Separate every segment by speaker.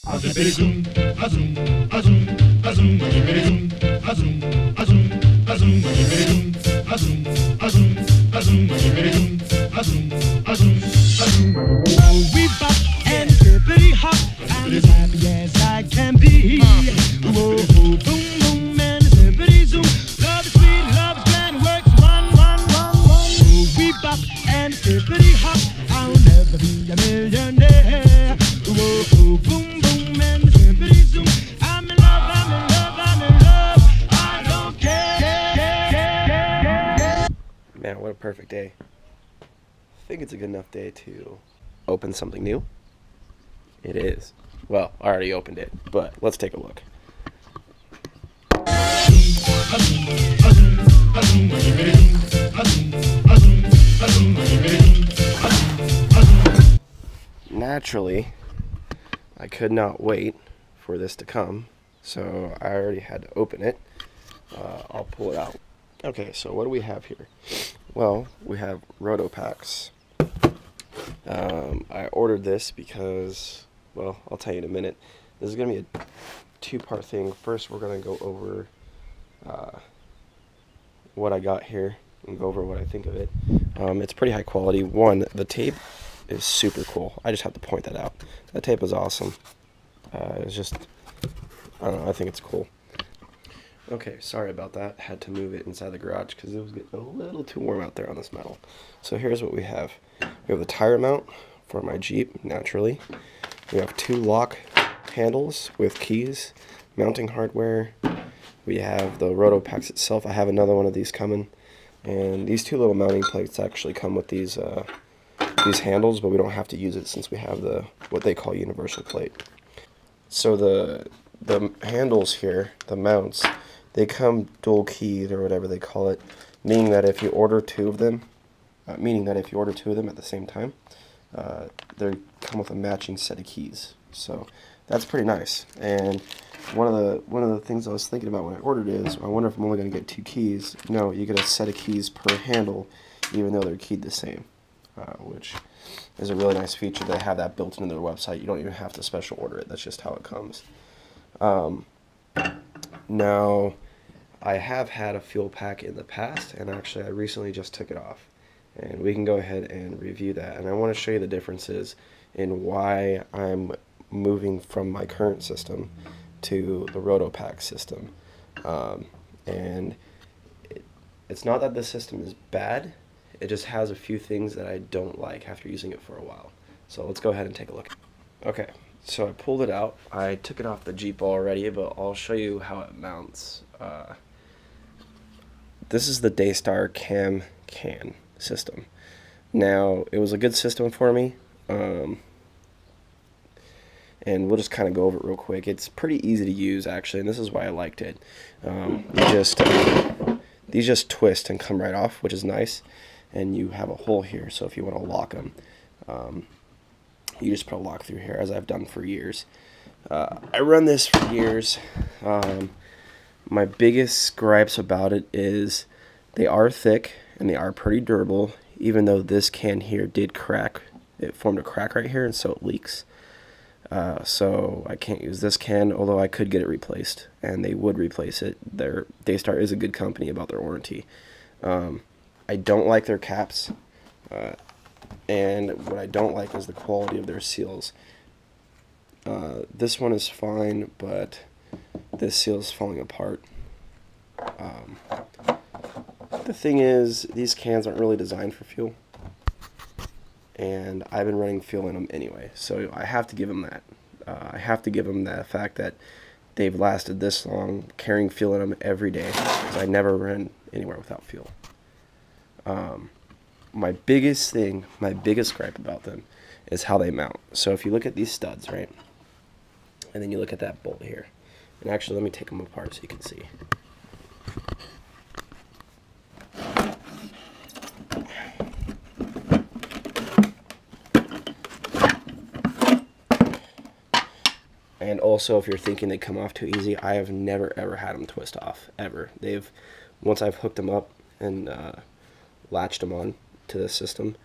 Speaker 1: We bop and hippity hop. I'm as happy as I can be. Whoa, boom, boom, and hippity zoom. Love is sweet, love is grand, works one. We bop and hippity hop. I'll never be a millionaire. Whoa, boom, boom, and hippity zoom. I'm in love, I'm in love, I'm in love. I don't care.
Speaker 2: Man, what a perfect day. I think it's a good enough day to open something new. It is. Well, I already opened it, but let's take a look. Naturally, I could not wait for this to come, so I already had to open it. I'll pull it out. Okay, so what do we have here? Well, we have Rotopax. I ordered this because, well, I'll tell you in a minute. This is going to be a two-part thing. First, we're going to go over what I got here and go over what I think of it. It's pretty high quality. One, the tape is super cool. I just have to point that out. That tape is awesome. It's just, I don't know, I think it's cool. Okay, sorry about that. Had to move it inside the garage because it was getting a little too warm out there on this metal. So here's what we have. We have the tire mount for my Jeep, naturally. We have two lock handles with keys, mounting hardware. We have the Rotopax itself. I have another one of these coming. And these two little mounting plates actually come with these handles, but we don't have to use it since we have the what they call universal plate. So the handles here, the mounts, they come dual keyed or whatever they call it, meaning that if you order two of them at the same time, they come with a matching set of keys. So that's pretty nice. And one of the things I was thinking about when I ordered is, I wonder if I'm only going to get two keys. No, you get a set of keys per handle, even though they're keyed the same, which is a really nice feature. They have that built into their website. You don't even have to special order it. That's just how it comes. Now, I have had a fuel pack in the past, and actually I recently just took it off. And we can go ahead and review that. And I want to show you the differences in why I'm moving from my current system to the Rotopax system. And it's not that the system is bad, it just has a few things that I don't like after using it for a while. So let's go ahead and take a look. Okay, so I pulled it out. I took it off the Jeep already, but I'll show you how it mounts. This is the Daystar can system. Now, it was a good system for me, and we'll just kind of go over it real quick. It's pretty easy to use, actually, and this is why I liked it. These just twist and come right off, which is nice, and you have a hole here, so if you want to lock them, you just put a lock through here, as I've done for years. I run this for years. My biggest gripes about it is they are thick and they are pretty durable, even though this can here did crack. It formed a crack right here, and so it leaks. So I can't use this can, although I could get it replaced, and they would replace it. Daystar is a good company about their warranty. I don't like their caps, and what I don't like is the quality of their seals. This one is fine, but this seal is falling apart. The thing is, these cans aren't really designed for fuel, and I've been running fuel in them anyway, so I have to give them that. I have to give them the fact that they've lasted this long carrying fuel in them every day, because I never ran anywhere without fuel. My biggest gripe about them is how they mount. So if you look at these studs, right, and then you look at that bolt here, and actually let me take them apart so you can see. And also, if you're thinking they come off too easy, I have never ever had them twist off, ever. Once I've hooked them up and latched them on to the system,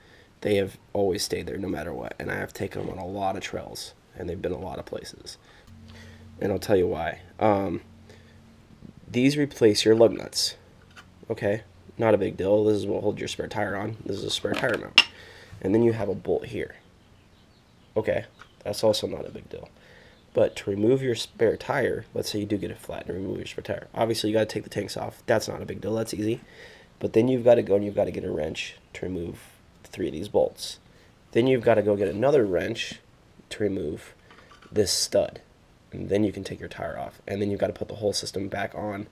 Speaker 2: they have always stayed there no matter what. And I have taken them on a lot of trails, and they've been a lot of places. And I'll tell you why. These replace your lug nuts. Okay, not a big deal. This is what holds your spare tire on. This is a spare tire mount. And then you have a bolt here. Okay, that's also not a big deal. But to remove your spare tire, let's say you do get it flat and remove your spare tire. Obviously, you got to take the tanks off. That's not a big deal. That's easy. But then you've got to go and you've got to get a wrench to remove 3 of these bolts. Then you've got to go get another wrench to remove this stud. And then you can take your tire off. And then you've got to put the whole system back on.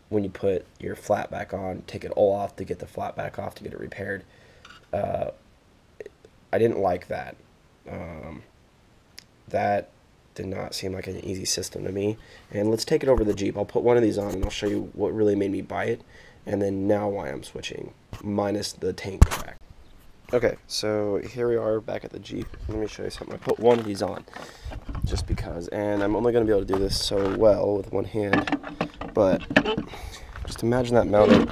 Speaker 2: When you put your flat back on, take it all off to get the flat back off to get it repaired. I didn't like that. That did not seem like an easy system to me. And let's take it over the Jeep. I'll put one of these on and I'll show you what really made me buy it. And then now why I'm switching, minus the tank crack. Okay, so here we are back at the Jeep. Let me show you something. I put one of these on just because, and I'm only going to be able to do this so well with one hand, but just imagine that mounted.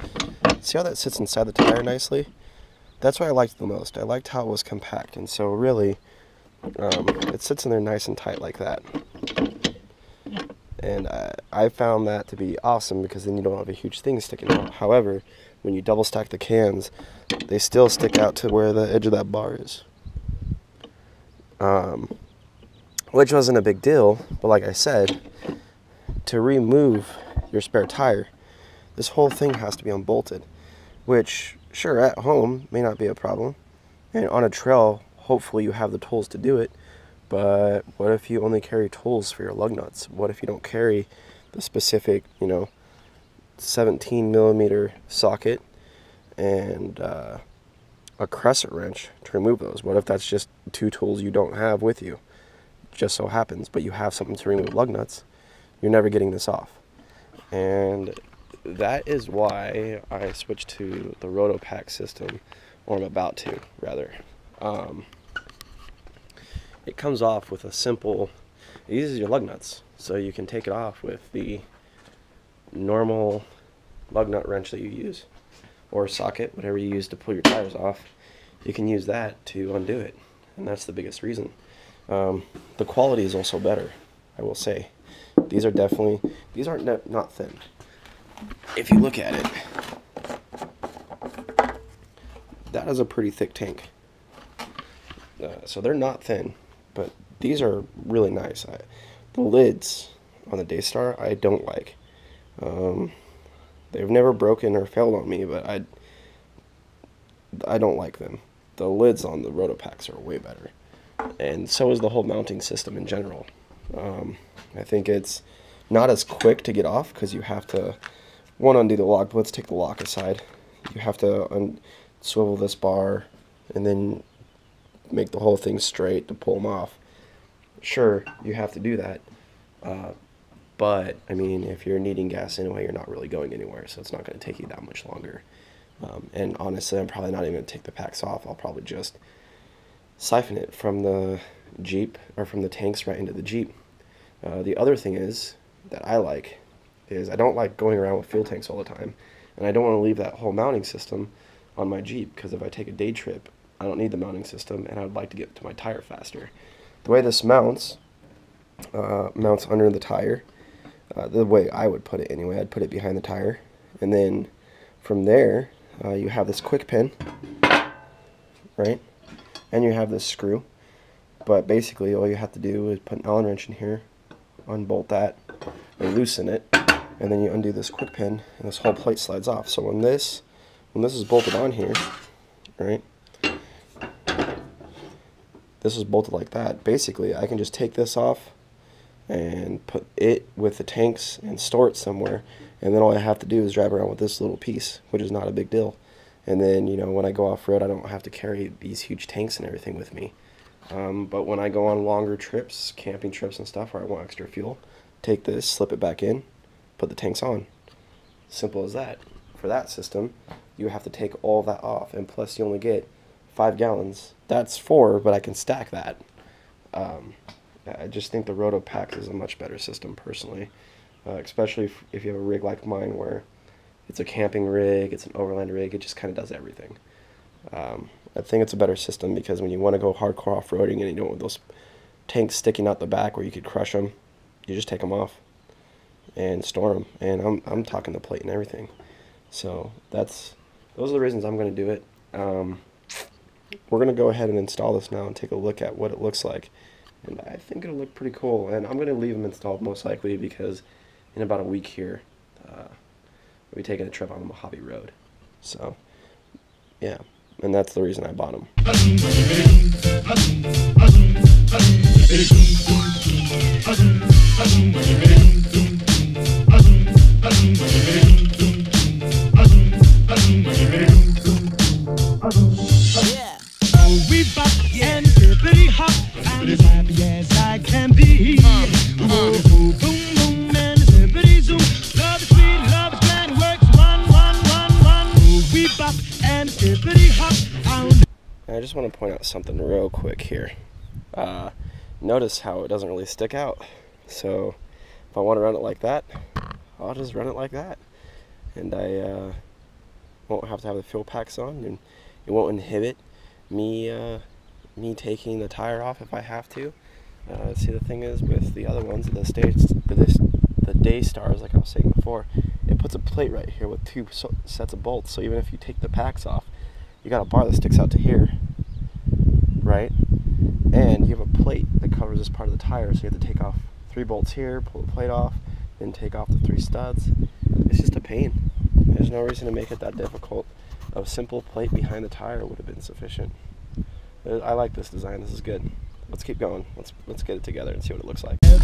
Speaker 2: See how that sits inside the tire nicely? That's what I liked the most. I liked how it was compact, and so really it sits in there nice and tight like that. And I found that to be awesome because then you don't have a huge thing sticking out. However, when you double stack the cans, they still stick out to where the edge of that bar is. Which wasn't a big deal, but like I said, to remove your spare tire, this whole thing has to be unbolted. Which, sure, at home may not be a problem. And on a trail, hopefully you have the tools to do it. But what if you only carry tools for your lug nuts? What if you don't carry the specific, 17 millimeter socket and a crescent wrench to remove those? What if that's just 2 tools you don't have with you? Just so happens, but you have something to remove lug nuts. You're never getting this off. And that is why I switched to the Rotopax system, or I'm about to, rather. It comes off with a simple, it uses your lug nuts, so you can take it off with the normal lug nut wrench that you use, or socket, whatever you use to pull your tires off. You can use that to undo it, and that's the biggest reason. The quality is also better, I will say. These are definitely, these aren't not thin. If you look at it, that is a pretty thick tank. So they're not thin, but these are really nice. The lids on the Daystar I don't like. They've never broken or failed on me, but I don't like them. The lids on the Rotopax are way better, and so is the whole mounting system in general. I think it's not as quick to get off because you have to, undo the lock. But let's take the lock aside. You have to swivel this bar and then make the whole thing straight to pull them off. Sure, you have to do that, but I mean, if you're needing gas anyway, you're not really going anywhere, so it's not going to take you that much longer. And honestly, I'm probably not even going to take the packs off. I'll probably just siphon it from the Jeep, or from the tanks right into the Jeep. The other thing is that I like is I don't like going around with fuel tanks all the time, and I don't want to leave that whole mounting system on my Jeep, because if I take a day trip, I don't need the mounting system, and I would like to get to my tire faster. The way this mounts under the tire, the way I would put it anyway, I'd put it behind the tire, and then from there you have this quick pin, right, and you have this screw. But basically all you have to do is put an Allen wrench in here, unbolt that, or loosen it, and then you undo this quick pin, and this whole plate slides off. So when this is bolted on here, right, this is bolted like that. Basically, I can just take this off and put it with the tanks and store it somewhere, and then all I have to do is drive around with this little piece, which is not a big deal. And then, when I go off-road, I don't have to carry these huge tanks and everything with me. But when I go on longer trips, camping trips and stuff, where I want extra fuel, take this, slip it back in, put the tanks on. Simple as that. For that system, you have to take all that off, and plus you only get 5 gallons. That's 4, but I can stack that. I just think the Rotopax is a much better system personally, especially if you have a rig like mine where it's a camping rig, it's an overland rig, it just kind of does everything. I think it's a better system because when you want to go hardcore off-roading and you don't want those tanks sticking out the back where you could crush them, you just take them off and store them. And I'm talking the plate and everything. So those are the reasons I'm going to do it. We're going to go ahead and install this now and take a look at what it looks like. And I think it'll look pretty cool. And I'm going to leave them installed most likely because in about a week here, we'll be taking a trip on the Mojave Road. So, yeah. And that's the reason I bought them.
Speaker 1: We bop and pretty hot and as happy as I can be. Whoa, boom, boom, and pretty zoom. Love is sweet, love is glad, it works. One. We bop and pretty hot.
Speaker 2: I just want to point out something real quick here. Notice how it doesn't really stick out. So if I want to run it like that, I'll just run it like that. And I won't have to have the fuel packs on, and it won't inhibit me taking the tire off if I have to. See, the thing is with the other ones, the Daystars, like I was saying before, it puts a plate right here with two sets of bolts. So even if you take the packs off, you got a bar that sticks out to here, right? And you have a plate that covers this part of the tire, so you have to take off 3 bolts here, pull the plate off, then take off the 3 studs. It's just a pain. There's no reason to make it that difficult. A simple plate behind the tire would have been sufficient. I like this design. This is good. Let's keep going. Let's get it together and see what it looks like. There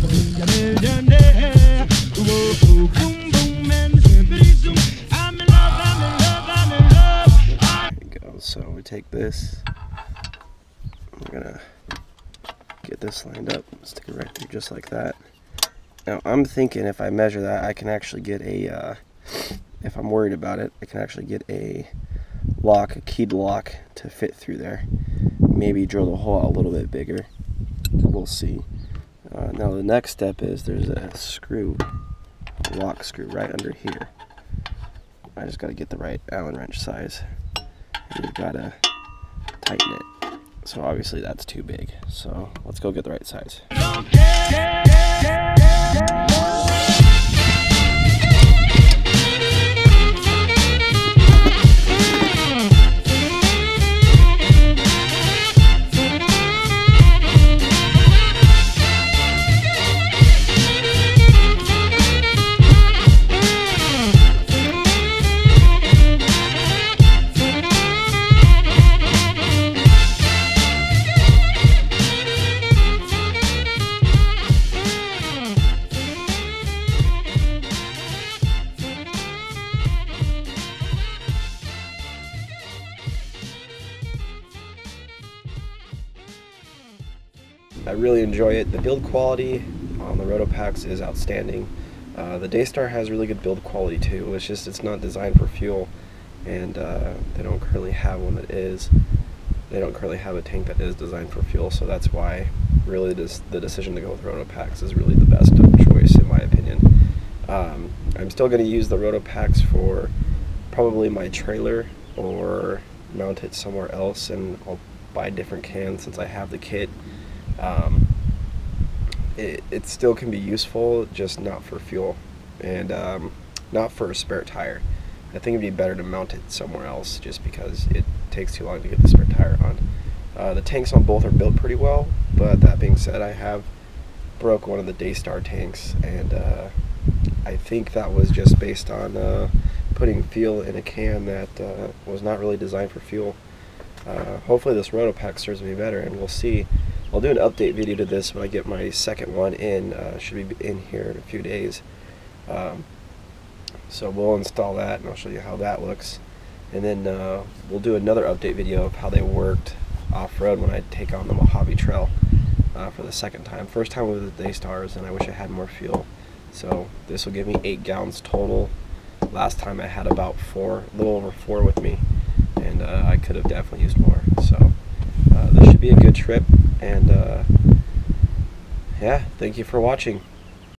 Speaker 2: you go. So we take this. We're gonna get this lined up. Stick it right through just like that. Now I'm thinking if I measure that, I can actually get a. If I'm worried about it, I can actually get a keyed lock to fit through there. Maybe drill the hole out a little bit bigger. We'll see. Now the next step is there's a lock screw right under here. I just got to get the right Allen wrench size. And you've got to tighten it. So obviously that's too big. So let's go get the right size. I really enjoy it. The build quality on the Rotopax is outstanding. The Daystar has really good build quality too. It's just it's not designed for fuel, and they don't currently have one that is. They don't currently have a tank that is designed for fuel, so that's why really the decision to go with Rotopax is really the best choice in my opinion. I'm still going to use the Rotopax for probably my trailer or mount it somewhere else, and I'll buy different cans since I have the kit. It still can be useful, just not for fuel and not for a spare tire. I think it'd be better to mount it somewhere else just because it takes too long to get the spare tire on. The tanks on both are built pretty well, but that being said, I have broke one of the Daystar tanks, and I think that was just based on putting fuel in a can that was not really designed for fuel. Hopefully this Rotopax serves me better, and we'll see. I'll do an update video to this when I get my second one in. Should be in here in a few days. So we'll install that, and I'll show you how that looks. And then we'll do another update video of how they worked off-road when I take on the Mojave Trail for the second time. First time with the Daystars, and I wish I had more fuel. So this will give me 8 gallons total. Last time I had about 4, a little over 4 with me, and I could have definitely used more. So this should be a good trip, and yeah, thank you for watching.